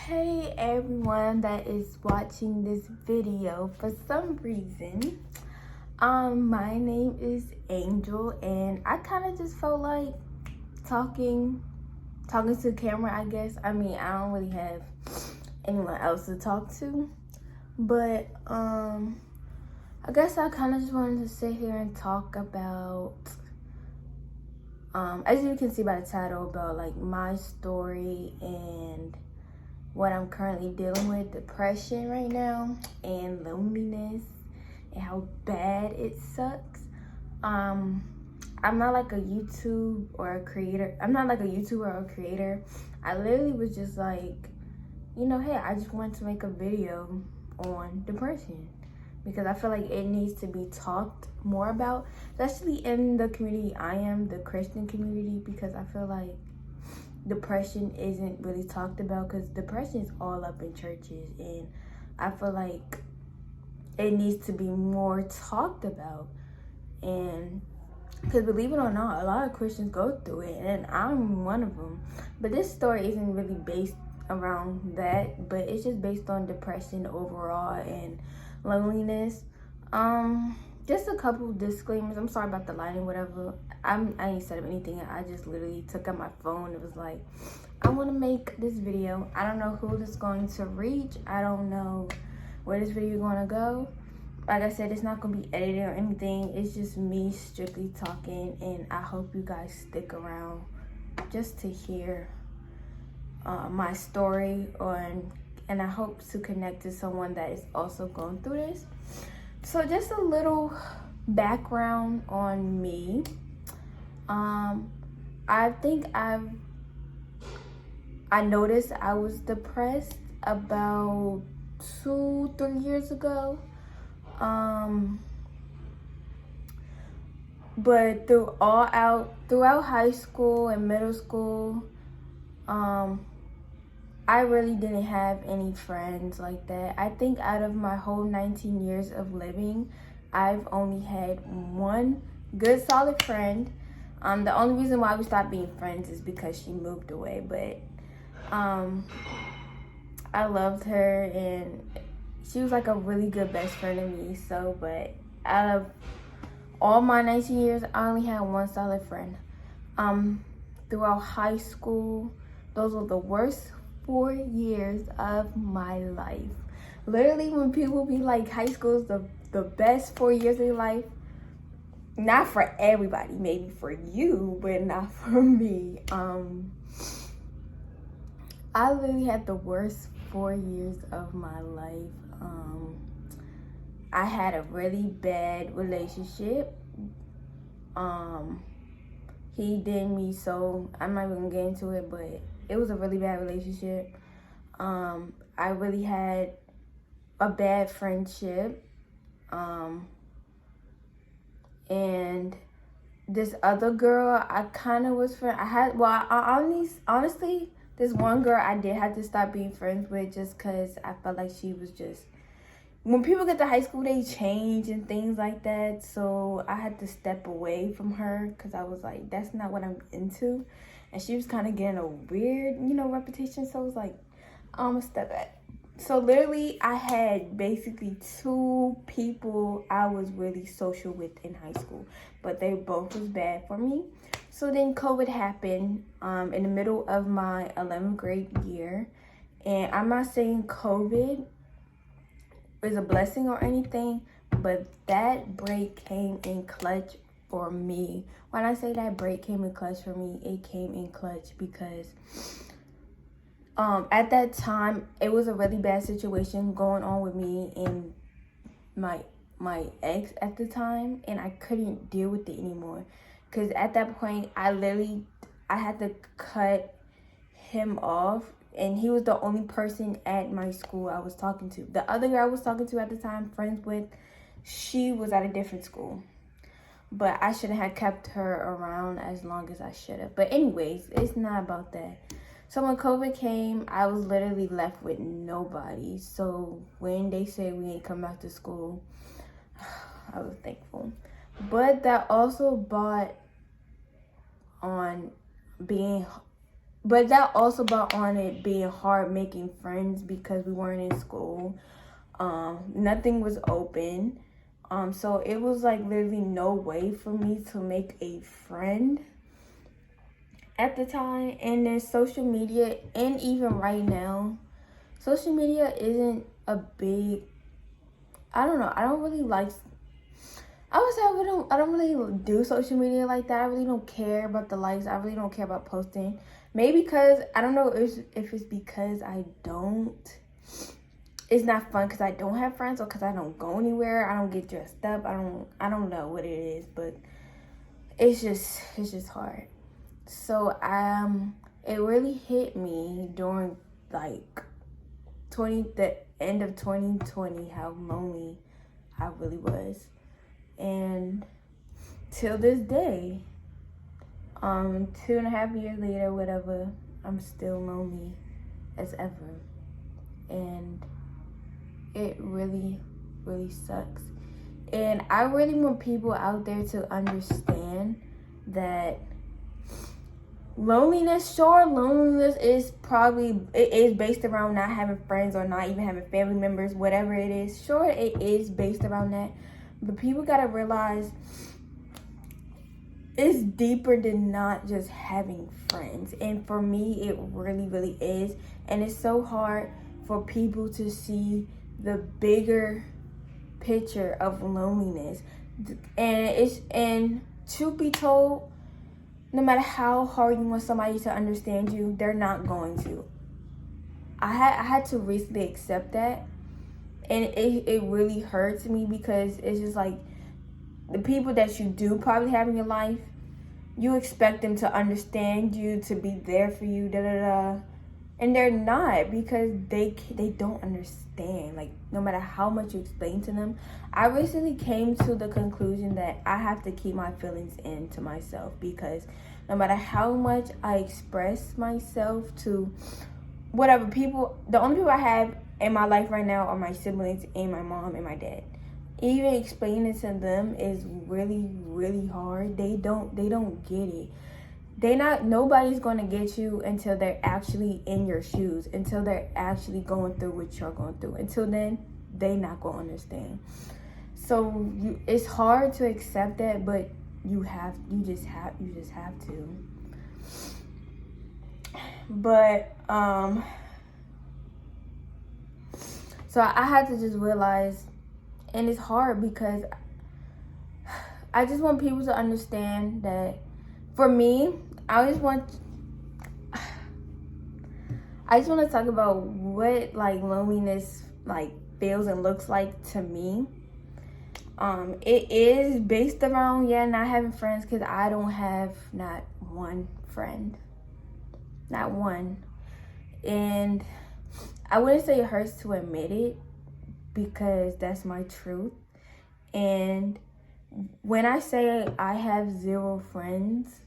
Hey everyone that is watching this video for some reason. My name is Angel and I kind of just felt like talking to the camera, I guess. I mean, I don't really have anyone else to talk to, but I guess I kind of just wanted to sit here and talk about as you can see by the title, about like my story and what I'm currently dealing with, depression right now and loneliness and how bad it sucks. I'm not like a YouTube or a creator. I'm not like a YouTuber or a creator. I literally was just like, hey, I just wanted to make a video on depression because I feel like it needs to be talked more about, especially in the community I am, the Christian community, because I feel like depression isn't really talked about, because depression is all up in churches, and I feel like it needs to be more talked about. And because believe it or not, a lot of Christians go through it, and I'm one of them. But this story isn't really based around that, but it's just based on depression overall and loneliness. Just a couple disclaimers. I'm sorry about the lighting, whatever. I ain't set up anything. I just literally took out my phone. It was like, I want to make this video. I don't know who this is going to reach. I don't know where this video is going to go. Like I said, it's not going to be edited or anything. It's just me strictly talking, and I hope you guys stick around just to hear my story, and I hope to connect to someone that is also going through this. So just a little background on me. I think I noticed I was depressed about 2-3 years ago. But throughout high school and middle school, I really didn't have any friends like that. I think out of my whole 19 years of living, I've only had one good solid friend. The only reason why we stopped being friends is because she moved away, but I loved her and she was like a really good best friend to me. So, but out of all my 19 years, I only had one solid friend. Throughout high school, those were the worst 4 years of my life. Literally, when people be like high school is the best 4 years of your life, not for everybody, maybe for you, but not for me. I literally had the worst 4 years of my life. I had a really bad relationship. He did me so, I'm not even gonna get into it, but it was a really bad relationship. I really had a bad friendship. And this other girl, I kind of was friend. Honestly, this one girl I did have to stop being friends with just because I felt like she was just, when people get to high school, they change and things like that. So I had to step away from her because I was like, that's not what I'm into. And she was kind of getting a weird, reputation. So I was like, I'm gonna step back. So literally, I had basically 2 people I was really social with in high school, but they both was bad for me. So then COVID happened in the middle of my 11th grade year. And I'm not saying COVID is a blessing or anything, but that break came in clutch for me. When I say that break came in clutch for me, it came in clutch because at that time it was a really bad situation going on with me and my ex at the time, and I couldn't deal with it anymore because at that point I had to cut him off, and he was the only person at my school I was talking to. The other girl I was talking to at the time, friends with, she was at a different school, but I shouldn't have kept her around as long as I should have. But anyways, it's not about that. So when COVID came, I was literally left with nobody. So when they said we ain't come back to school, I was thankful. But that also brought on being but that also brought on it being hard making friends because we weren't in school. Nothing was open. So it was like literally no way for me to make a friend at the time. And then social media, and even right now, social media isn't a big, I don't know, I don't really like, I would say I don't really do social media like that. I really don't care about the likes. I really don't care about posting. Maybe because, I don't know if it's because it's not fun because I don't have friends, or because I don't go anywhere. I don't get dressed up. I don't know what it is, but it's just hard. So it really hit me during like the end of 2020 how lonely I really was. And till this day, 2.5 years later, whatever, I'm still lonely as ever. And it really, really sucks. And I really want people out there to understand that loneliness is based around not having friends or not even having family members, whatever it is. Sure, it is based around that. But people gotta realize it's deeper than not just having friends. And for me, it really, really is. And it's so hard for people to see the bigger picture of loneliness. And truth be told, no matter how hard you want somebody to understand you, they're not going to. I had to recently accept that, and it really hurts me because it's just like the people that you do probably have in your life, you expect them to understand you, to be there for you, and they're not, because they don't understand. Like, no matter how much you explain to them. I recently came to the conclusion that I have to keep my feelings in to myself, because no matter how much I express myself to whatever people, the only people I have in my life right now are my siblings and my mom and my dad. Even explaining it to them is really, really hard. They don't get it. Nobody's going to get you until they're actually in your shoes, until they're actually going through what you're going through. Until then, they not going to understand. So it's hard to accept that, but you just have to. But so I had to just realize, and it's hard because I just want people to understand that for me, I just want to talk about what like loneliness like feels and looks like to me. It is based around not having friends, because I don't have not one friend, not one. And I wouldn't say it hurts to admit it, because that's my truth. And when I say I have 0 friends,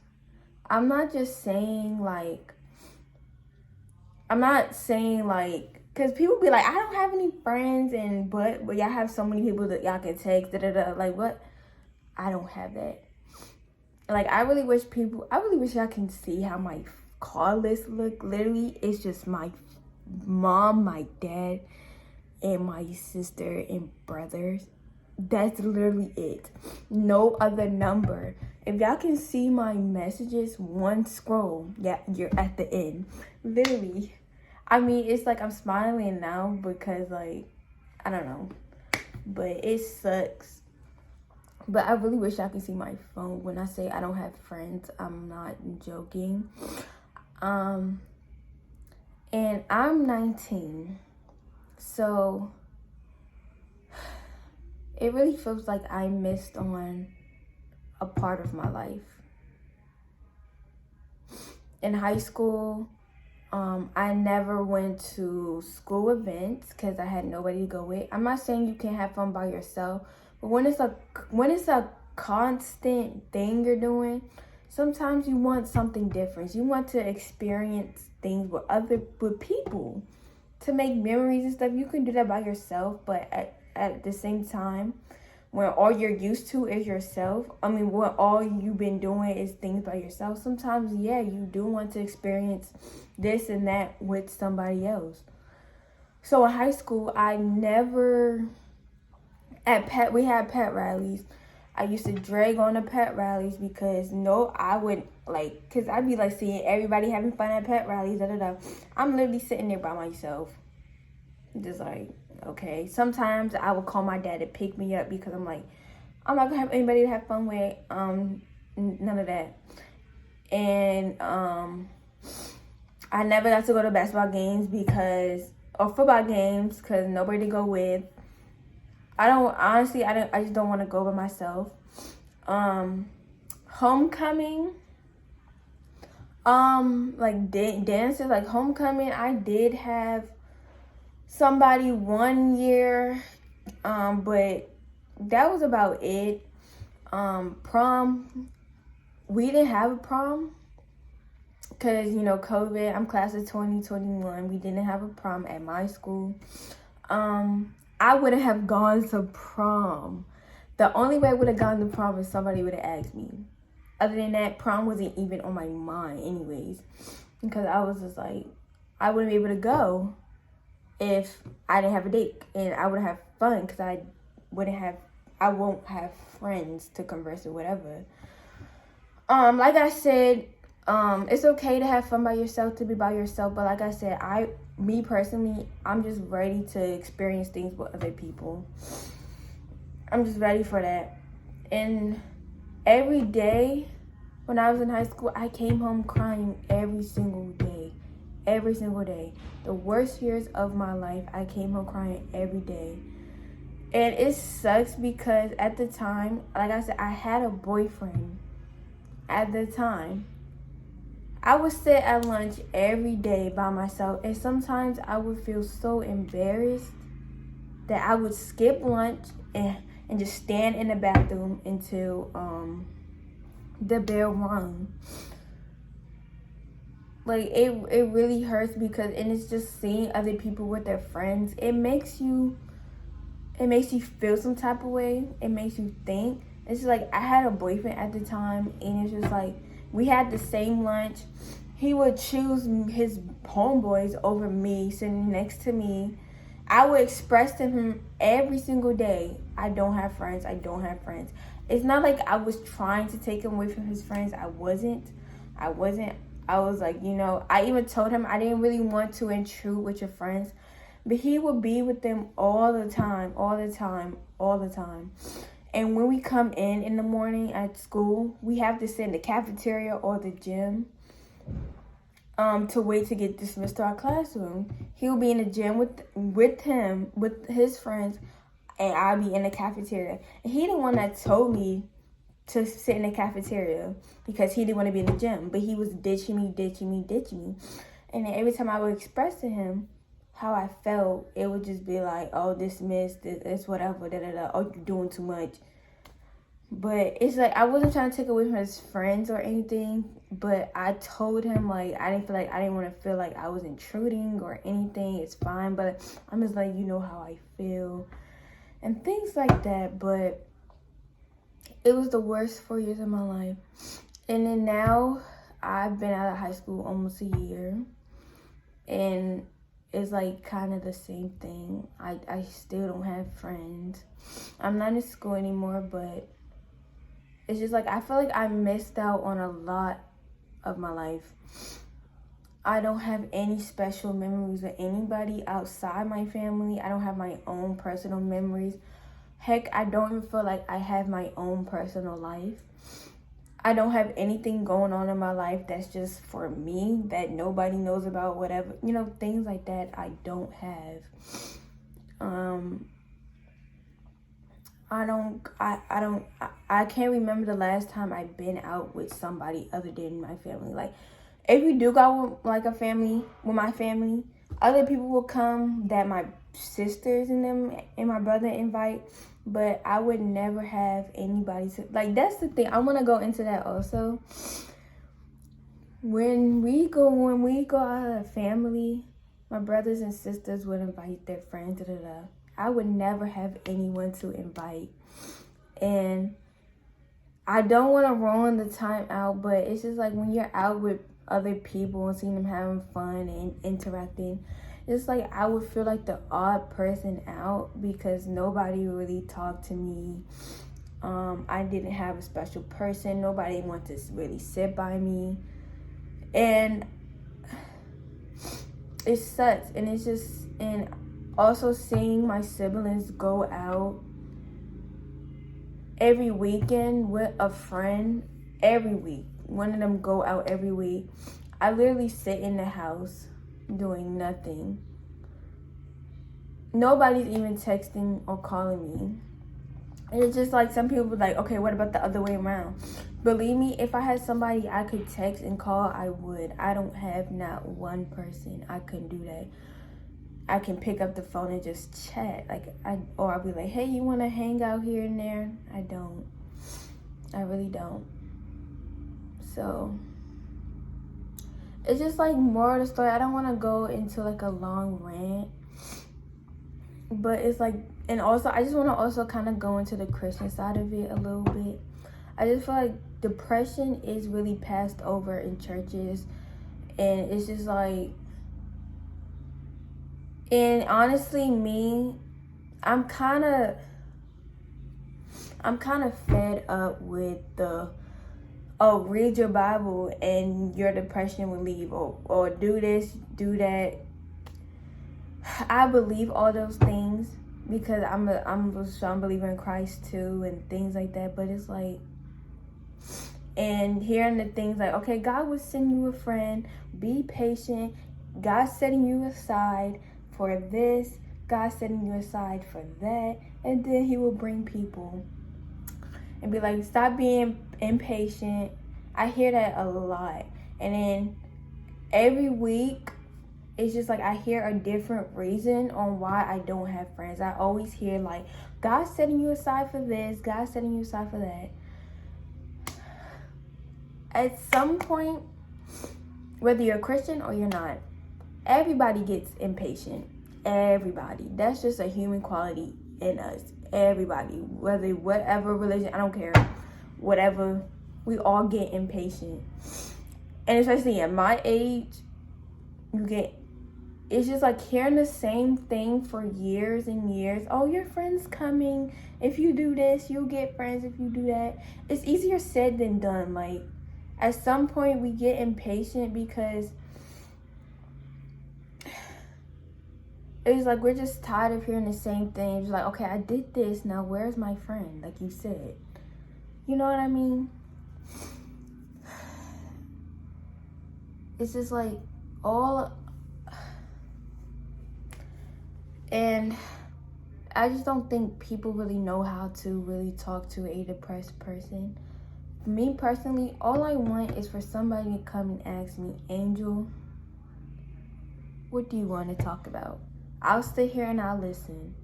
I'm not saying like, because people be like, I don't have any friends, and but y'all have so many people that y'all can text, like, what? I don't have that. Like, I really wish y'all can see how my call list look. Literally, it's just my mom, my dad, and my sister and brothers. That's literally it. No other number. If y'all can see my messages, one scroll, you're at the end. Literally. I mean, it's like I'm smiling now because, like, I don't know. But it sucks. But I really wish I could see my phone. When I say I don't have friends, I'm not joking. And I'm 19. So it really feels like I missed on a part of my life. In high school, I never went to school events because I had nobody to go with. I'm not saying you can't have fun by yourself, but when it's a constant thing you're doing, sometimes you want something different. You want to experience things with people, to make memories and stuff. You can do that by yourself, but at the same time, when all you're used to is yourself, when all you've been doing is things by yourself, sometimes, yeah, you do want to experience this and that with somebody else. So in high school, we had pet rallies. I used to drag on the pet rallies because because I'd be like seeing everybody having fun at pet rallies, da da da. I'm literally sitting there by myself, just like, okay. Sometimes I would call my dad to pick me up because I'm like, I'm not gonna have anybody to have fun with, none of that. And I never got to go to basketball games or football games because nobody to go with. I just don't want to go by myself. Homecoming, dances, like homecoming, I did have somebody one year, but that was about it. Prom, we didn't have a prom because, COVID. I'm class of 2021. We didn't have a prom at my school. I wouldn't have gone to prom. The only way I would have gone to prom is somebody would have asked me. Other than that, prom wasn't even on my mind anyways. Because I was just like, I wouldn't be able to go if I didn't have a date. And I would have fun because I won't have friends to converse with, whatever. Like I said, it's okay to have fun by yourself, to be by yourself. But like I said, me personally, I'm just ready to experience things with other people. I'm just ready for that. And every day when I was in high school, I came home crying every single day. Every single day. The worst years of my life, I came home crying every day. And it sucks because at the time, like I said, I had a boyfriend at the time. I would sit at lunch every day by myself, and sometimes I would feel so embarrassed that I would skip lunch and just stand in the bathroom until the bell rung. Like, it really hurts because, and it's just seeing other people with their friends. It makes you feel some type of way. It makes you think. It's just like, I had a boyfriend at the time, and it's just like, we had the same lunch. He would choose his homeboys over me, sitting next to me. I would express to him every single day, I don't have friends. It's not like I was trying to take him away from his friends. I wasn't. I was like, I even told him I didn't really want to intrude with your friends. But he would be with them all the time. And when we come in the morning at school, we have to sit in the cafeteria or the gym to wait to get dismissed to our classroom. He'll be in the gym with his friends, and I'll be in the cafeteria. And he the one that told me to sit in the cafeteria because he didn't want to be in the gym, but he was ditching me. And then every time I would express to him how I felt, it would just be like, oh, dismissed, it's whatever, oh, you're doing too much. But it's like, I wasn't trying to take away from his friends or anything, but I told him, like, I didn't want to feel like I was intruding or anything. It's fine, but I'm just like, how I feel and things like that. But it was the worst 4 years of my life. And then now I've been out of high school almost a year, and it's like kind of the same thing. I still don't have friends. I'm not in school anymore, but it's just like, I feel like I missed out on a lot of my life. I don't have any special memories with anybody outside my family. I don't have my own personal memories. Heck, I don't even feel like I have my own personal life. I don't have anything going on in my life that's just for me, that nobody knows about, whatever. Things like that I don't have. I can't remember the last time I've been out with somebody other than my family. Like, if we do go with my family, other people will come that my sisters and my brother invite, but I would never have anybody to, like, that's the thing. I want to go into that also. When we go out of family, my brothers and sisters would invite their friends, I would never have anyone to invite. And I don't want to ruin the time out, but it's just like when you're out with other people and seeing them having fun and interacting, it's like I would feel like the odd person out because nobody really talked to me. I didn't have a special person. Nobody wanted to really sit by me. And it sucks. And it's just, and also seeing my siblings go out every weekend with a friend every week. One of them go out every week. I literally sit in the house doing nothing. Nobody's even texting or calling me. And it's just like some people like, okay, what about the other way around? Believe me, if I had somebody I could text and call, I would. I don't have not one person. I couldn't do that. I can pick up the phone and just chat. Or I'll be like, hey, you want to hang out here and there? I don't. I really don't. So it's just like more of the story. I don't want to go into like a long rant, but it's like, and also I just want to also kind of go into the Christian side of it a little bit. I just feel like depression is really passed over in churches, and it's just like, and honestly, me, I'm kind of fed up with the, oh, read your Bible and your depression will leave, or do this, do that. I believe all those things because I'm a strong believer in Christ too and things like that. But it's like, and hearing the things like, okay, God will send you a friend, be patient, God's setting you aside for this, God's setting you aside for that, and then he will bring people. And be like, stop being impatient. I hear that a lot. And then every week, it's just like I hear a different reason on why I don't have friends. I always hear like, God's setting you aside for this, God's setting you aside for that. At some point, whether you're a Christian or you're not, everybody gets impatient. Everybody. That's just a human quality in us. Everybody, whether whatever religion, I don't care, whatever, we all get impatient. And especially at my age, it's just like hearing the same thing for years and years. Oh, your friend's coming. If you do this, you'll get friends. If you do that, it's easier said than done. Like, at some point we get impatient because it's like we're just tired of hearing the same thing. It's like, okay, I did this. Now where's my friend? Like you said. You know what I mean? It's just like all... And I just don't think people really know how to really talk to a depressed person. Me personally, all I want is for somebody to come and ask me, Angel, what do you want to talk about? I'll sit here and I'll listen.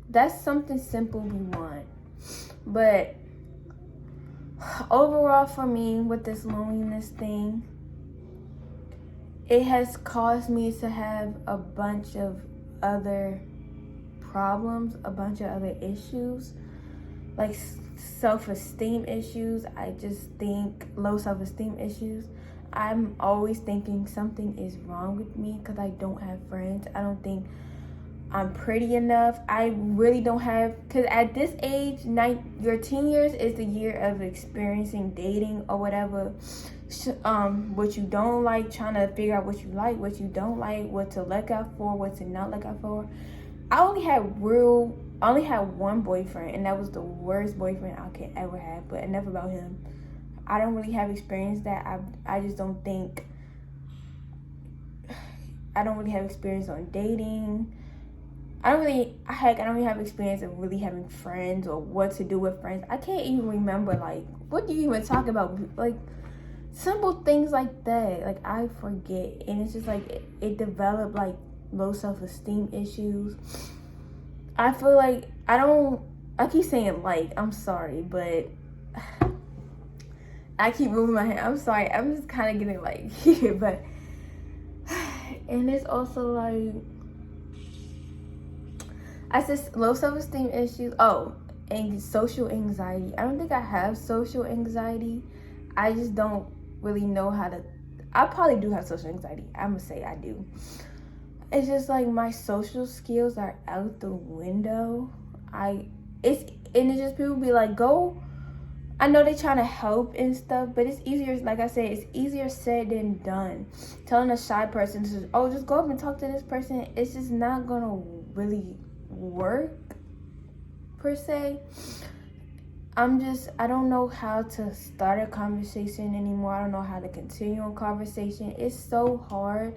That's something simple we want. But overall for me, with this loneliness thing, it has caused me to have a bunch of other problems, a bunch of other issues, like self-esteem issues. I just think low self-esteem issues. I'm always thinking something is wrong with me because I don't have friends. I don't think I'm pretty enough. I really don't have, because at this age, your teen years is the year of experiencing dating or whatever. What you don't like, trying to figure out what you like, what you don't like, what to look out for, what to not look out for. I only had one boyfriend, and that was the worst boyfriend I could ever have, but enough about him. I don't really have experience that. I just don't think, I don't really have experience on dating. I don't really have experience of really having friends or what to do with friends. I can't even remember, like, what do you even talk about? Like, simple things like that. Like, I forget. And it's just like, it developed, like, low self-esteem issues. I feel like, I keep saying like, I'm sorry, but I keep moving my hand. I'm sorry. I'm just kind of getting like here, but, and it's also like, I said low self-esteem issues. Oh, and social anxiety. I don't think I have social anxiety. I just don't really know how to. I probably do have social anxiety. I'm gonna say I do. It's just like my social skills are out the window. It's just people be like, go. I know they trying to help and stuff, but it's easier, like I said, it's easier said than done. Telling a shy person to, just go up and talk to this person, it's just not gonna really work, per se. I don't know how to start a conversation anymore. I don't know how to continue a conversation. It's so hard.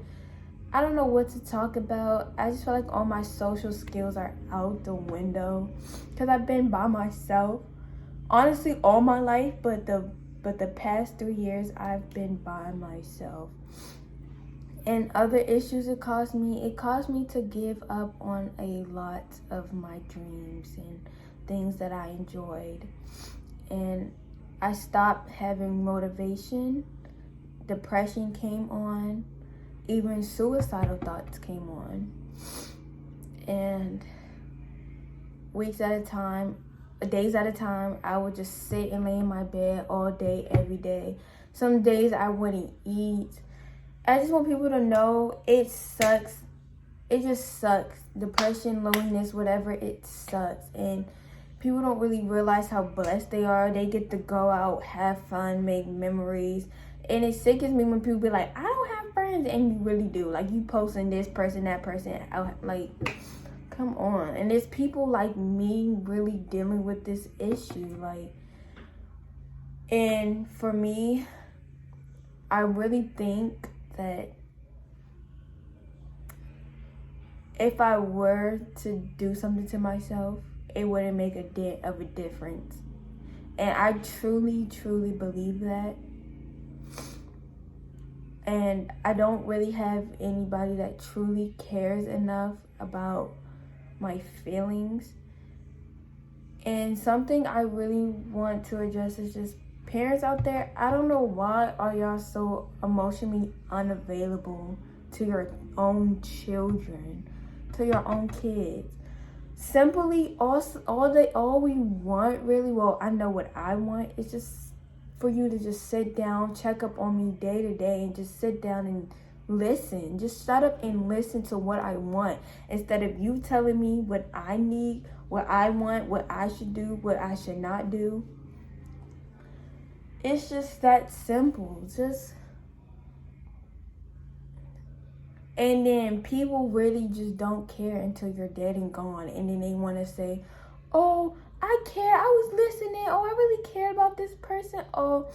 I don't know what to talk about. I just feel like all my social skills are out the window because I've been by myself. Honestly, all my life, but the past 3 years, I've been by myself. And other issues it caused me to give up on a lot of my dreams and things that I enjoyed. And I stopped having motivation. Depression came on. Even suicidal thoughts came on. And weeks at a time, days at a time, I would just sit and lay in my bed all day, every day. Some days I wouldn't eat. I just want people to know it sucks. It just sucks. Depression, loneliness, whatever, it sucks. And people don't really realize how blessed they are. They get to go out, have fun, make memories. And it sickens me when people be like, I don't have friends. And you really do. Like, you posting this person, that person out, like, come on. And there's people like me really dealing with this issue. Like, and for me, I really think that if I were to do something to myself, it wouldn't make a dent of a difference. And I truly, truly believe that. And I don't really have anybody that truly cares enough about my feelings. And something I really want to address is just parents out there. I don't know why are y'all so emotionally unavailable to your own children, to your own kids. Simply, all we want really, well, I know what I want, is just for you to just sit down, check up on me day to day, and just sit down and listen. Just shut up and listen to what I want, instead of you telling me what I need, what I want, what I should do, what I should not do. It's just that simple. And then people really just don't care until you're dead and gone. And then they want to say, oh, I care. I was listening. Oh, I really care about this person. Oh,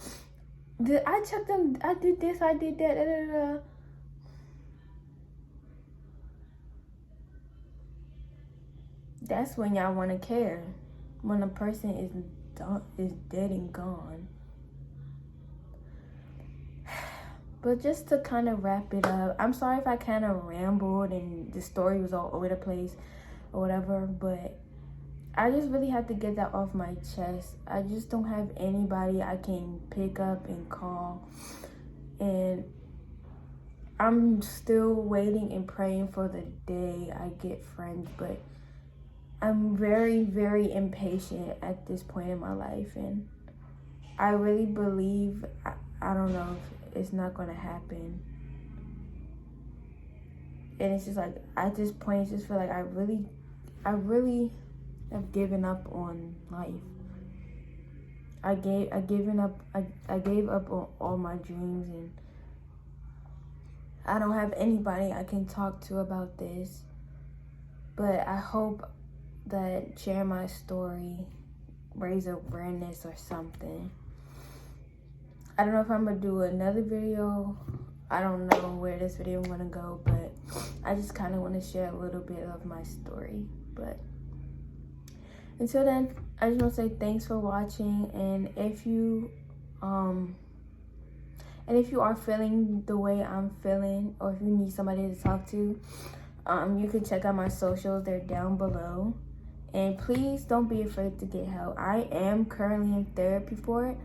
I checked them. I did this. I did that. Da, da, da. That's when y'all want to care. When a person is dead and gone. But just to kind of wrap it up, I'm sorry if I kind of rambled and the story was all over the place or whatever, but I just really had to get that off my chest. I just don't have anybody I can pick up and call. And I'm still waiting and praying for the day I get friends, but I'm very, very impatient at this point in my life. And I really believe, I don't know if it's not going to happen. And it's just like, at this point, it's just feel like I really have given up on life. I gave up on all my dreams, and I don't have anybody I can talk to about this. But I hope that sharing my story raise awareness or something. I don't know if I'm gonna do another video. I don't know where this video is gonna go, but I just kind of want to share a little bit of my story. But until then, I just want to say thanks for watching. And if you are feeling the way I'm feeling, or if you need somebody to talk to, you can check out my socials. They're down below. And please don't be afraid to get help. I am currently in therapy for it.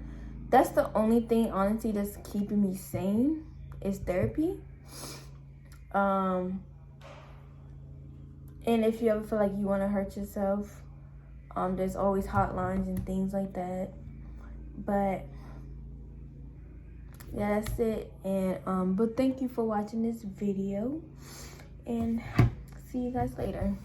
That's the only thing, honestly, that's keeping me sane, is therapy. And if you ever feel like you want to hurt yourself, there's always hotlines and things like that. But yeah, that's it. And but thank you for watching this video, and see you guys later.